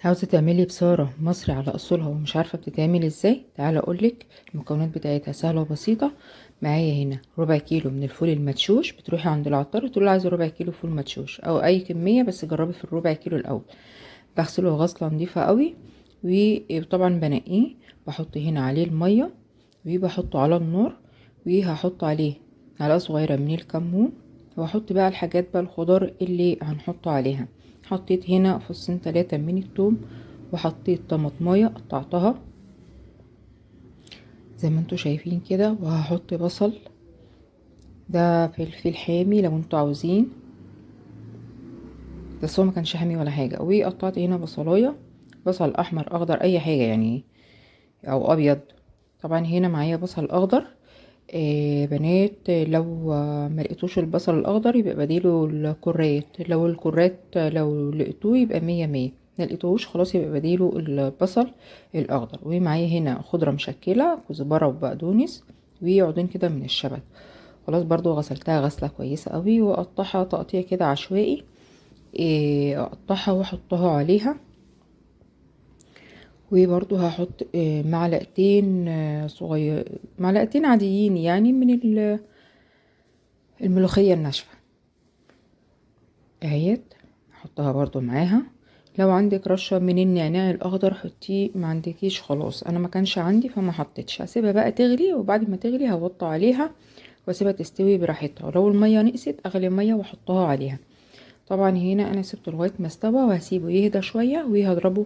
عاوزة تعملي بصارة مصري على اصولها ومش عارفة بتتعمل ازاي؟ تعالى اقولك المكونات بتاعتها سهلة وبسيطة. معايا هنا ربع كيلو من الفول المدشوش. بتروحي عند العطار وتقولي عايزة ربع كيلو فول مدشوش او اي كمية، بس جربي في الربع كيلو الاول. بغسله غسلة نظيفة قوي، وطبعا بنقيه. بحط هنا عليه المية وبحطه على النار، وهحط عليه معلقة صغيرة من الكمون، واحط بقى الحاجات بقى الخضار اللي هنحطه عليها. حطيت هنا فصين 3 من الثوم، وحطيت طماطمايه قطعتها زي ما انتوا شايفين كده، وهحط بصل، ده فلفل حامي لو انتوا عاوزين، بس هو ما كانش حامي ولا حاجه. وقطعت هنا بصلايه، بصل احمر اخضر اي حاجه يعني، او ابيض. طبعا هنا معايا بصل اخضر. بنات لو ما لقيتوش البصل الاخضر يبقى بديله الكرات، لو الكرات لو لقيتوه يبقى مية مية، ما لقيتوش خلاص يبقى بديله البصل الاخضر. ومعايا هنا خضره مشكله، كزبره وبقدونس وعودين كده من الشبت. خلاص برضو غسلتها غسله كويسه قوي، واقطعها تقطيع كده عشوائي. اقطعها واحطها عليها. وبرضو هحط معلقتين صغير، معلقتين عاديين يعني من الملوخية الناشفة اهيت، هحطها برضو معاها. لو عندك رشة من النعناع الاخضر حطيه، ما عندكيش خلاص، انا ما كانش عندي فما حطيتش. هسيبها بقى تغلي، وبعد ما تغلي هوطي عليها واسيبها تستوي براحتها. ولو المية نقصت اغلي المية واحطها عليها. طبعا هنا انا سبته لغايه ما استوى، وهسيبه يهدى شويه وهضربه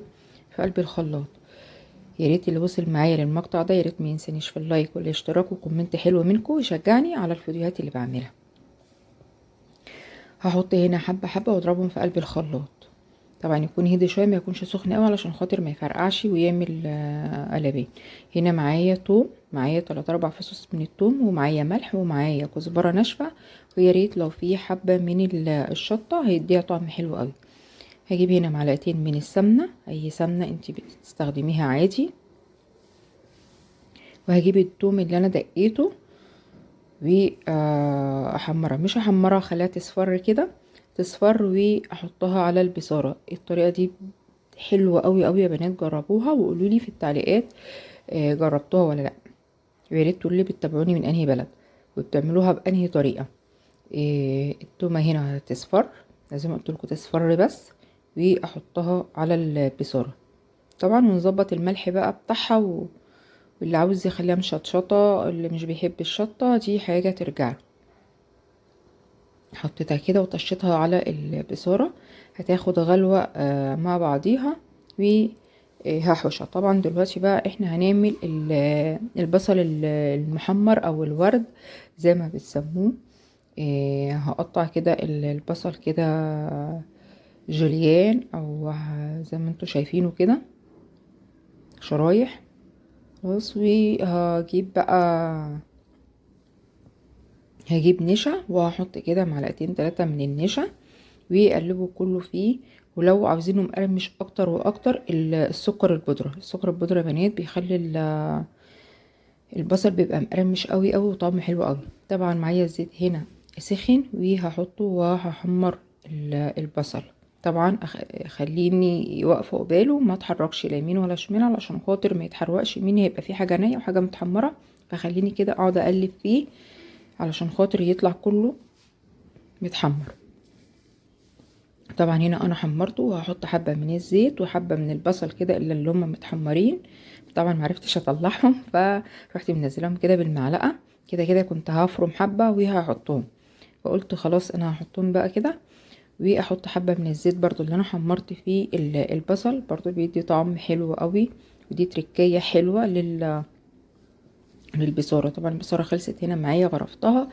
في قلب الخلاط. يا ريت اللي وصل معايا للمقطع ده يا ريت ما ينسانيش في اللايك والاشتراك وكومنت حلو منكم يشجعني على الفيديوهات اللي بعملها. هحط هنا حبه حبه واضربهم في قلب الخلاط. طبعا يكون هدي شويه، ما يكونش سخن قوي علشان خاطر ما يفرقعش ويعمل قلبين. هنا معايا توم، معايا 3 4 فصوص من التوم، ومعايا ملح، ومعايا كزبره ناشفه. ويا ريت لو في حبه من الشطه هيديها طعم حلو قوي. هجيب هنا معلقتين من السمنه، اي سمنه انت بتستخدميها عادي. وهجيب التوم اللي انا دقيته واحمرها، مش احمرها، اخليها تصفر كده، تصفر، واحطها على البصاره. الطريقه دي حلوه قوي قوي يا بنات، جربوها وقولوا لي في التعليقات جربتوها ولا لا. يا ريت تقولوا لي بتتابعوني من انهي بلد وبتعملوها بانهي طريقه. التومه هنا هتصفر، لازم قلت لكم تصفر بس، واحطها على البصاره. طبعا ونظبط الملح بقى بتاعها واللي عاوز يخليها مشطشطه، اللي مش بيحب الشطه دي حاجه ترجع. حطيتها كده وطشيتها على البصاره، هتاخد غلوه مع بعضيها. وهحوشها. طبعا دلوقتي بقى احنا هنعمل البصل المحمر او الورد زي ما بتسموه. هقطع كده البصل كده جوليان، او زي ما انتوا شايفينه كده شرايح. خلاص. وهجيب بقى، هجيب نشا وهحط كده معلقتين 3 من النشا ويقلبوا كله فيه. ولو عاوزينه مقرمش اكتر واكتر السكر البودرة، السكر البودرة يا بنات بيخلي البصل بيبقى مقرمش قوي قوي وطعمه حلو قوي. طبعا معايا الزيت هنا سخن وهحطه وهحمر البصل. طبعا خليني واقفه قباله، ما اتحركش لا يمين ولا شمال علشان خاطر ما يتحرقش مني، هيبقى فيه حاجه نيه وحاجه متحمره. فخليني كده اقعد اقلب فيه علشان خاطر يطلع كله متحمر. طبعا هنا انا حمرته، وهحط حبه من الزيت وحبه من البصل كده اللي هم متحمرين. طبعا معرفتش اطلعهم فرحت منزلهم كده بالمعلقه. كده كده كنت هفرم حبه وهحطهم، فقلت خلاص انا هحطهم بقى كده. واحط حبه من الزيت برضو اللي انا حمرت فيه البصل، برضو بيدي طعم حلو قوي. ودي تركية حلوة للبصارة. طبعا البصارة خلصت هنا معايا، غرفتها